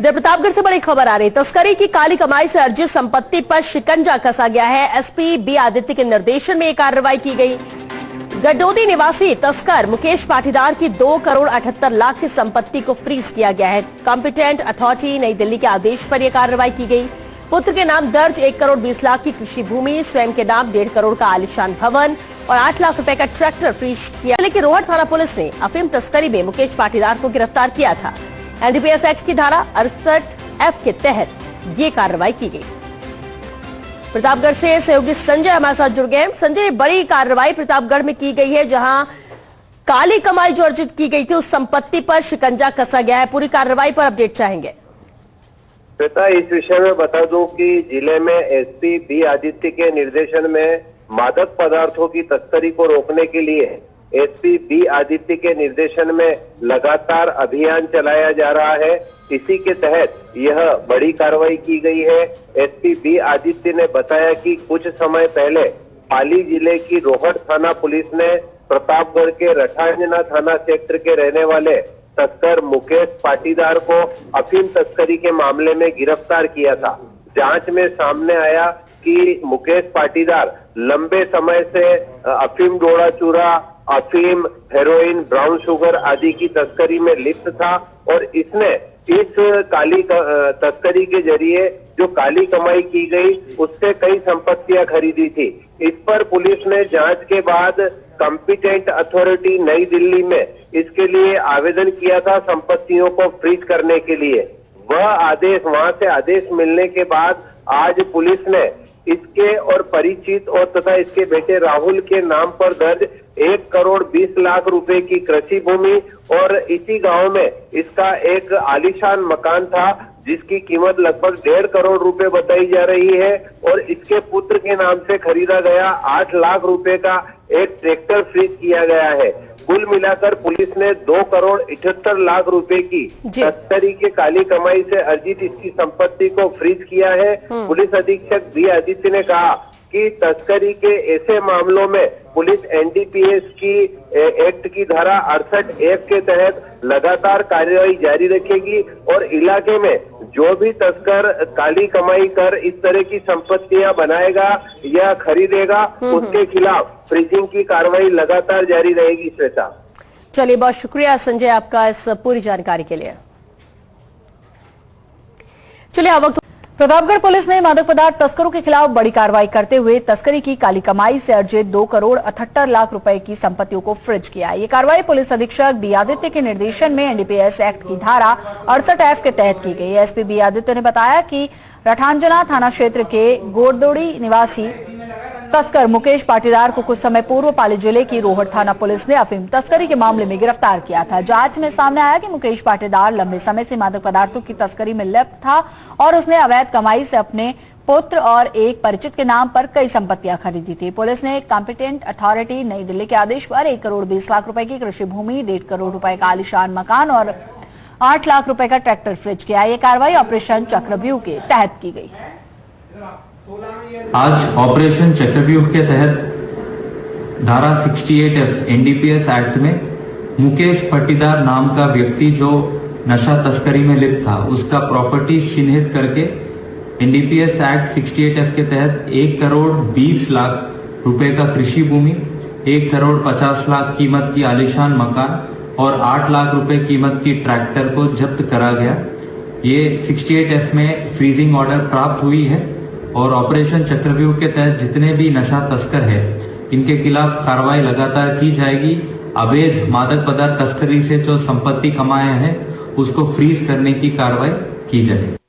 इधर प्रतापगढ़ से बड़ी खबर आ रही। तस्करी की काली कमाई से अर्जित संपत्ति पर शिकंजा कसा गया है। एसपी बी आदित्य के निर्देशन में कार्रवाई की गई। गडोदी निवासी तस्कर मुकेश पाटीदार की 2 करोड़ 78 लाख की संपत्ति को फ्रीज किया गया है। कॉम्पिटेंट अथॉरिटी नई दिल्ली के आदेश पर यह कार्रवाई की गई। पुत्र के नाम दर्ज 1 करोड़ 20 लाख की कृषि भूमि, स्वयं के नाम 1.5 करोड़ का आलीशान भवन और 8 लाख रुपए का ट्रैक्टर फ्रीज किया। जिले की रोहट थाना पुलिस ने अफीम तस्करी में मुकेश पाटीदार को गिरफ्तार किया था। एनडीपीएस एक्ट की धारा 68F के तहत ये कार्रवाई की गई। प्रतापगढ़ से सहयोगी संजय हमारे साथ जुड़ गए। संजय, बड़ी कार्रवाई प्रतापगढ़ में की गई है, जहां काली कमाई जो अर्जित की गई थी उस संपत्ति पर शिकंजा कसा गया है। पूरी कार्रवाई पर अपडेट चाहेंगे। श्वेता, इस विषय में बता दूं कि जिले में एसपी बी आदित्य के निर्देशन में मादक पदार्थों की तस्करी को रोकने के लिए एसपी बी आदित्य के निर्देशन में लगातार अभियान चलाया जा रहा है। इसी के तहत यह बड़ी कार्रवाई की गई है। एसपी बी आदित्य ने बताया कि कुछ समय पहले पाली जिले की रोहट थाना पुलिस ने प्रतापगढ़ के रठांजना थाना क्षेत्र के रहने वाले तस्कर मुकेश पाटीदार को अफीम तस्करी के मामले में गिरफ्तार किया था। जांच में सामने आया कि मुकेश पाटीदार लंबे समय से अफीम, डोडा चूरा, अफीम, हेरोइन, ब्राउन शुगर आदि की तस्करी में लिप्त था और इसने इस काली तस्करी के जरिए जो काली कमाई की गई उससे कई संपत्तियां खरीदी थी। इस पर पुलिस ने जांच के बाद कॉम्पिटेंट अथॉरिटी नई दिल्ली में इसके लिए आवेदन किया था संपत्तियों को फ्रीज करने के लिए। वहां से आदेश मिलने के बाद आज पुलिस ने इसके और परिचित और तथा इसके बेटे राहुल के नाम पर दर्ज 1 करोड़ 20 लाख रुपए की कृषि भूमि और इसी गांव में इसका एक आलीशान मकान था जिसकी कीमत लगभग 1.5 करोड़ रुपए बताई जा रही है और इसके पुत्र के नाम से खरीदा गया 8 लाख रुपए का एक ट्रैक्टर फ्रीज किया गया है। कुल मिलाकर पुलिस ने 2 करोड़ 78 लाख रुपए की तस्करी के काली कमाई से अर्जित इसकी संपत्ति को फ्रीज किया है। पुलिस अधीक्षक बी आदित्य ने कहा कि तस्करी के ऐसे मामलों में पुलिस एनडीपीएस की एक्ट की धारा 68F के तहत लगातार कार्रवाई जारी रखेगी और इलाके में जो भी तस्कर काली कमाई कर इस तरह की संपत्तियां बनाएगा या खरीदेगा उसके खिलाफ फ्रीजिंग की कार्रवाई लगातार जारी रहेगी। श्वेता, चलिए, बहुत शुक्रिया संजय आपका इस पूरी जानकारी के लिए। चलिए, अब प्रतापगढ़ पुलिस ने मादक पदार्थ तस्करों के खिलाफ बड़ी कार्रवाई करते हुए तस्करी की काली कमाई से अर्जित 2 करोड़ 78 लाख रुपए की संपत्तियों को फ्रीज किया। ये कार्रवाई पुलिस अधीक्षक बी आदित्य के निर्देशन में एनडीपीएस एक्ट की धारा 68F के तहत की गई। एसपी बी आदित्य ने बताया कि रठांजना थाना क्षेत्र के गोडदोड़ी निवासी तस्कर मुकेश पाटीदार को कुछ समय पूर्व पाली जिले की रोहट थाना पुलिस ने अफीम तस्करी के मामले में गिरफ्तार किया था। जांच में सामने आया कि मुकेश पाटीदार लंबे समय से मादक पदार्थों की तस्करी में लिप्त था और उसने अवैध कमाई से अपने पुत्र और एक परिचित के नाम पर कई संपत्तियां खरीदी थी। पुलिस ने कॉम्पिटेंट अथॉरिटी नई दिल्ली के आदेश पर 1 करोड़ 20 लाख रुपए की कृषि भूमि, 1.5 करोड़ रुपए का आलीशान मकान और 8 लाख रुपए का ट्रैक्टर फ्रीज किया। ये कार्रवाई ऑपरेशन चक्रव्यूह के तहत की गई। आज ऑपरेशन चक्रव्यूह के तहत धारा 68F एनडीपीएस एक्ट में मुकेश पाटीदार नाम का व्यक्ति जो नशा तस्करी में लिप्त था उसका प्रॉपर्टी चिन्हित करके एनडीपीएस एक्ट 68F के तहत 1 करोड़ 20 लाख रुपए का कृषि भूमि, 1 करोड़ 50 लाख कीमत की आलीशान मकान और 8 लाख रुपए कीमत की ट्रैक्टर को जब्त करा गया। ये 68F में फ्रीजिंग ऑर्डर प्राप्त हुई है और ऑपरेशन चक्रव्यूह के तहत जितने भी नशा तस्कर है इनके खिलाफ कार्रवाई लगातार की जाएगी। अवैध मादक पदार्थ तस्करी से जो संपत्ति कमाया है उसको फ्रीज करने की कार्रवाई की जाएगी।